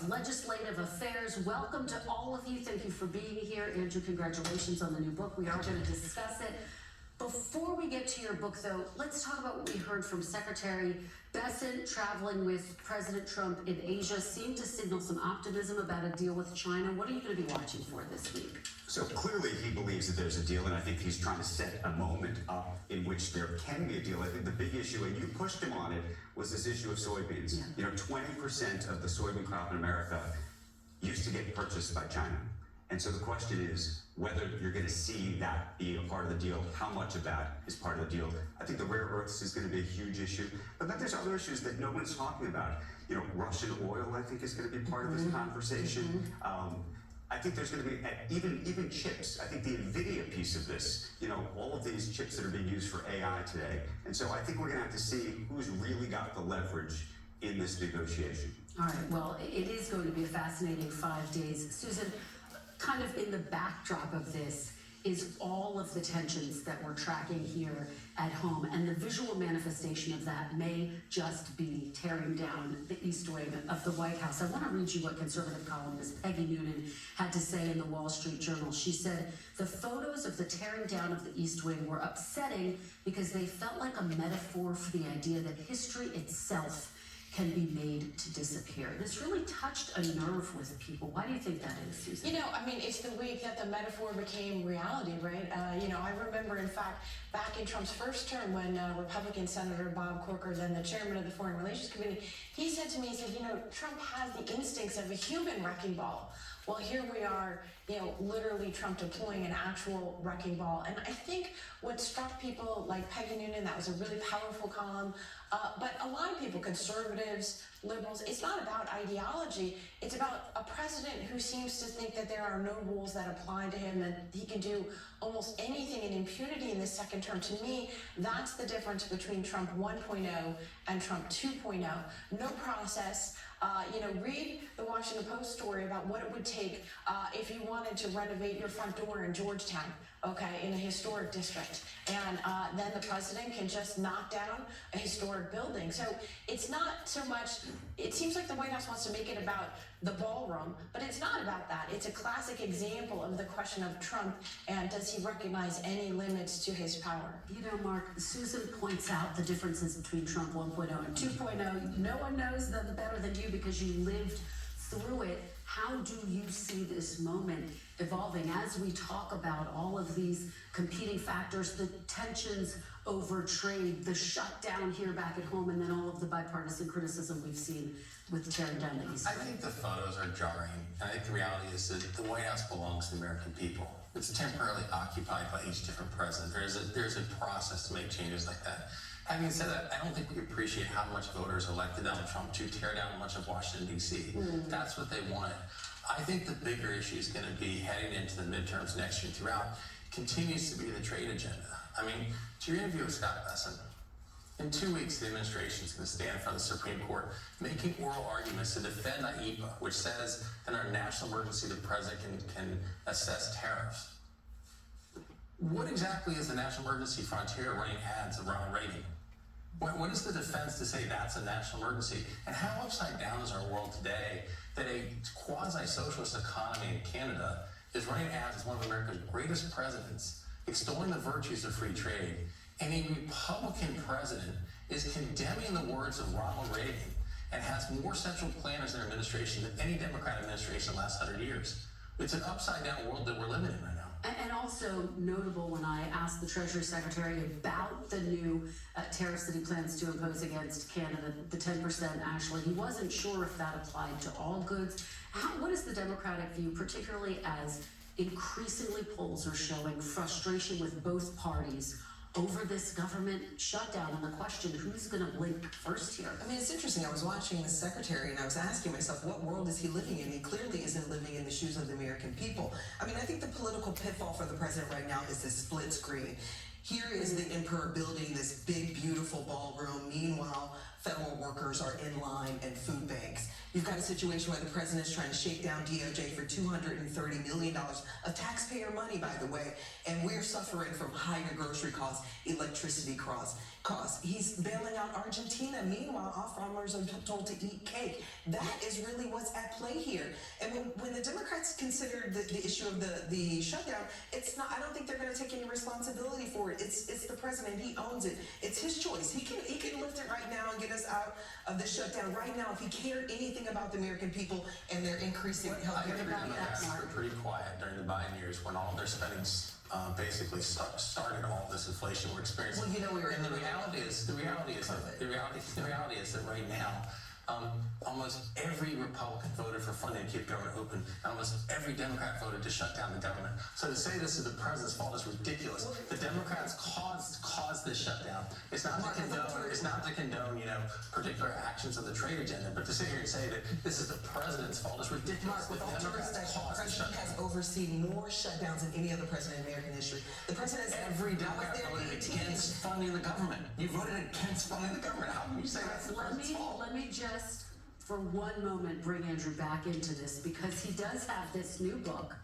of Legislative Affairs. Welcome to all of you. Thank you for being here. Andrew, congratulations on the new book. We are going to discuss it. Before we get to your book, though, let's talk about what we heard from Secretary Bessent. Traveling with President Trump in Asia seemed to signal some optimism about a deal with China. What are you going to be watching for this week? So clearly he believes that there's a deal, and I think he's trying to set a moment up in which there can be a deal. I think the big issue, and you pushed him on it, was this issue of soybeans. Yeah. You know, 20% of the soybean crop in America used to get purchased by China. And so the question is whether you're going to see that be a part of the deal, how much of that is part of the deal. I think the rare earths is going to be a huge issue. But then there's other issues that no one's talking about. You know, Russian oil, I think, is going to be part of this conversation. I think there's going to be even chips. I think the NVIDIA piece of this, you know, all of these chips that are being used for AI today. And so I think we're going to have to see who's really got the leverage in this negotiation. All right, well, it is going to be a fascinating 5 days. Susan, kind of in the backdrop of this is all of the tensions that we're tracking here at home, and the visual manifestation of that may just be tearing down the East Wing of the White House. I want to read you what conservative columnist Peggy Noonan had to say in the Wall Street Journal. She said, "The photos of the tearing down of the East Wing were upsetting because they felt like a metaphor for the idea that history itself can be made to disappear." It's really touched a nerve with people. Why do you think that is, Susan? You know, I mean, it's the week that the metaphor became reality, right? I remember, in fact, back in Trump's first term when Republican Senator Bob Corker, then the chairman of the Foreign Relations Committee, he said to me, he said, you know, Trump has the instincts of a human wrecking ball. Well, here we are, you know, literally Trump deploying an actual wrecking ball. And I think what struck people like Peggy Noonan, that was a really powerful column, but a lot of people, conservatives, liberals, it's not about ideology. It's about a president who seems to think that there are no rules that apply to him, that he can do almost anything in impunity in this second term. To me, that's the difference between Trump 1.0 and Trump 2.0. No process. Read the Washington Post story about what it would take if you wanted to renovate your front door in Georgetown, okay, in a historic district. And then the president can just knock down a historic building. So it's not so much, it seems like the White House wants to make it about the ballroom, but it's not about that. It's a classic example of the question of Trump and does he recognize any limits to his power? You know, Mark, Susan points out the differences between Trump 1.0 and 2.0. No one knows them better than you because you lived through it. How do you see this moment evolving as we talk about all of these competing factors, the tensions over trade, the shutdown here back at home, and then all of the bipartisan criticism we've seen with tearing down the East I Wing? think the photos are jarring. And I think the reality is that the White House belongs to the American people. It's temporarily occupied by each different president. There's a process to make changes like that. Having said that, I don't think we appreciate how much voters elected Donald Trump to tear down much of Washington, D.C. That's what they wanted. I think the bigger issue is going to be heading into the midterms next year throughout, continues to be the trade agenda. I mean, to your interview with Scott Bessent, in 2 weeks, the administration is going to stand in front of the Supreme Court making oral arguments to defend IEEPA, which says that in our national emergency, the president can assess tariffs. What exactly is the national emergency frontier running ads of Ronald Reagan? What is the defense to say that's a national emergency? And how upside down is our world today that a quasi-socialist economy in Canada is running ads as one of America's greatest presidents, extolling the virtues of free trade, and a Republican president is condemning the words of Ronald Reagan and has more central planners in their administration than any Democrat administration in the last 100 years. It's an upside down world that we're living in right now. And also notable when I asked the Treasury Secretary about the new tariffs that he plans to impose against Canada, the 10% actually, he wasn't sure if that applied to all goods. What is the Democratic view, particularly as increasingly polls are showing frustration with both parties over this government shutdown and the question, who's going to blink first here? I mean, it's interesting. I was watching the secretary and I was asking myself, what world is he living in? He clearly isn't living in the shoes of the American people. I mean, I think the political pitfall for the president right now is the split screen. Here is the emperor building this big, beautiful ballroom. Meanwhile, federal workers are in line and food banks. You've got a situation where the president is trying to shake down DOJ for $230 million of taxpayer money, by the way, and we're suffering from higher grocery costs, electricity costs. He's bailing out Argentina. Meanwhile, our farmers are told to eat cake. That is really what's at play here. And when the Democrats consider the issue of the shutdown, it's not. I don't think they're going to take any responsibility for it. It's the president. He owns it. It's his choice. He can lift it right now and get us out of the shutdown right now if he cared anything about the American people and their increasing health care. Democrats were pretty quiet during the Biden years when all their spending basically started all this inflation we're experiencing. Well, you know, we were and the reality is that right now, almost every Republican voted for funding to keep government open, and almost every Democrat voted to shut down the government. So to say this is the president's fault is ridiculous. The Democrats caused this shutdown. It's not to condone, particular actions of the trade agenda, but to sit here and say that this is the president's fault is ridiculous. Mark, with all due respect, the president has overseen more shutdowns than any other president in American history. The president has Every Democrat voted against funding the government. You voted against funding the government. How can you say that's the president's fault? Let me just, for one moment, bring Andrew back into this, because he does have this new book